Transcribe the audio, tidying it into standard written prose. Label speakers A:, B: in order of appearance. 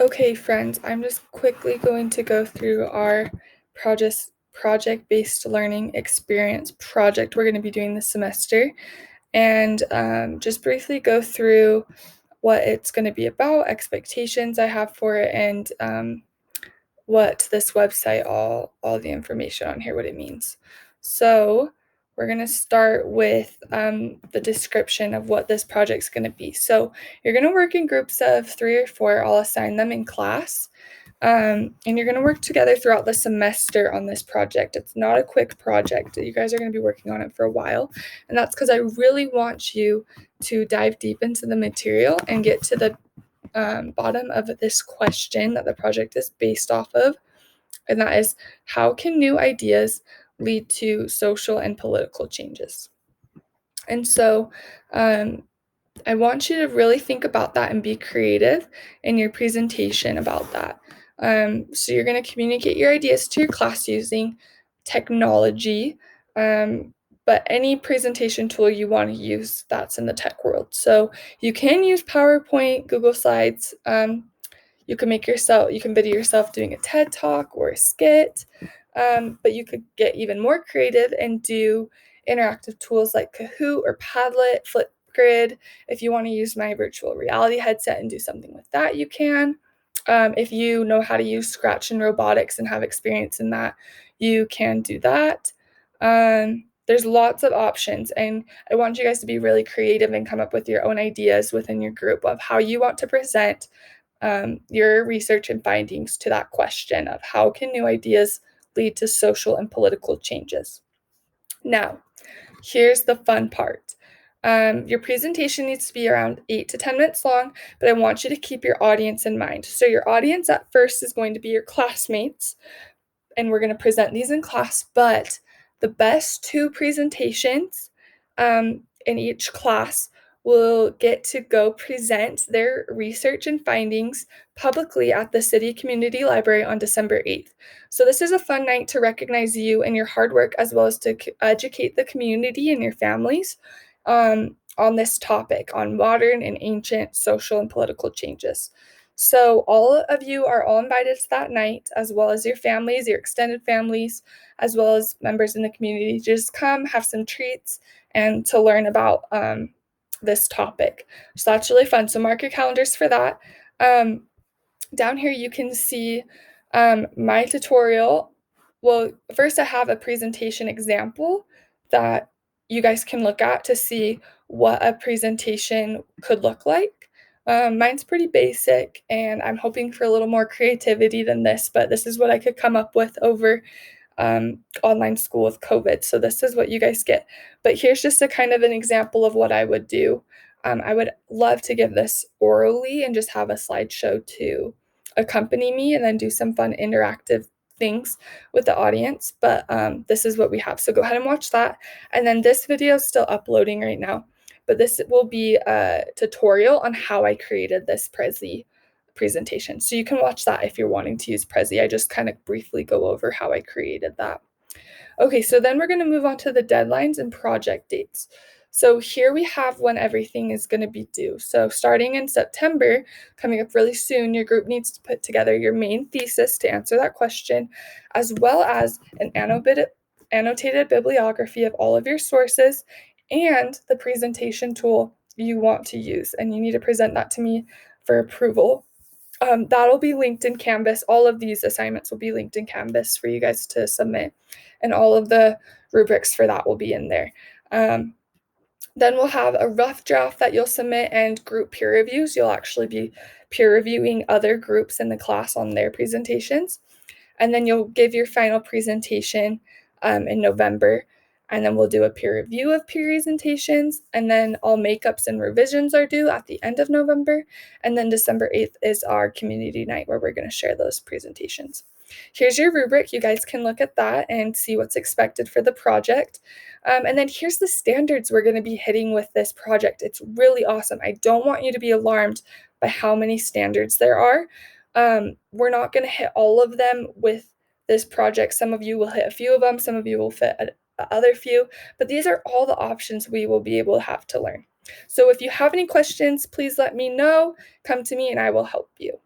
A: Okay, friends, I'm just quickly going to go through our project-based learning experience project we're going to be doing this semester, and just briefly go through what it's going to be about, expectations I have for it, and what this website, all the information on here, what it means. So we're going to start with the description of what this project's going to be. So you're going to work in groups of 3 or 4. I'll assign them in class. And you're going to work together throughout the semester on this project. It's not a quick project. You guys are going to be working on it for a while. And that's because I really want you to dive deep into the material and get to the bottom of this question that the project is based off of. And that is, how can new ideas lead to social and political changes? And so I want you to really think about that and be creative in your presentation about that. So you're going to communicate your ideas to your class using technology, but any presentation tool you want to use that's in the tech world. So you can use PowerPoint, Google Slides. You can video yourself doing a TED Talk or a skit, but you could get even more creative and do interactive tools like Kahoot or Padlet, Flipgrid. If you want to use my virtual reality headset and do something with that, you can. If you know how to use Scratch and robotics and have experience in that, you can do that. There's lots of options, and I want you guys to be really creative and come up with your own ideas within your group of how you want to present your research and findings to that question of how can new ideas lead to social and political changes. Now, here's the fun part. Your presentation needs to be around 8 to 10 minutes long, but I want you to keep your audience in mind. So your audience at first is going to be your classmates, and we're going to present these in class, but the best 2 presentations in each class will get to go present their research and findings publicly at the City Community Library on December 8th. So this is a fun night to recognize you and your hard work, as well as to educate the community and your families on this topic, on modern and ancient social and political changes. So all of you are all invited to that night, as well as your families, your extended families, as well as members in the community. Just come, have some treats, and to learn about this topic. So that's really fun. So mark your calendars for that. Down here you can see my tutorial. Well, first I have a presentation example that you guys can look at to see what a presentation could look like. Mine's pretty basic, and I'm hoping for a little more creativity than this, but this is what I could come up with over online school with COVID. So this is what you guys get. But here's just a kind of an example of what I would do. I would love to give this orally and just have a slideshow to accompany me and then do some fun interactive things with the audience. But this is what we have. So go ahead and watch that. And then this video is still uploading right now. But this will be a tutorial on how I created this Prezi presentation. So you can watch that if you're wanting to use Prezi. I just kind of briefly go over how I created that. Okay, so then we're going to move on to the deadlines and project dates. So here we have when everything is going to be due. So starting in September, coming up really soon, your group needs to put together your main thesis to answer that question, as well as an annotated bibliography of all of your sources and the presentation tool you want to use. And you need to present that to me for approval. That'll be linked in Canvas. All of these assignments will be linked in Canvas for you guys to submit, and all of the rubrics for that will be in there. Then we'll have a rough draft that you'll submit and group peer reviews. You'll actually be peer reviewing other groups in the class on their presentations. And then you'll give your final presentation in November. And then we'll do a peer review of presentations. And then all makeups and revisions are due at the end of November. And then December 8th is our community night where we're going to share those presentations. Here's your rubric. You guys can look at that and see what's expected for the project. And then here's the standards we're going to be hitting with this project. It's really awesome. I don't want you to be alarmed by how many standards there are. We're not going to hit all of them with this project. Some of you will hit a few of them. Some of you will fit other few. But these are all the options we will be able to have to learn. So if you have any questions, please let me know. Come to me and I will help you.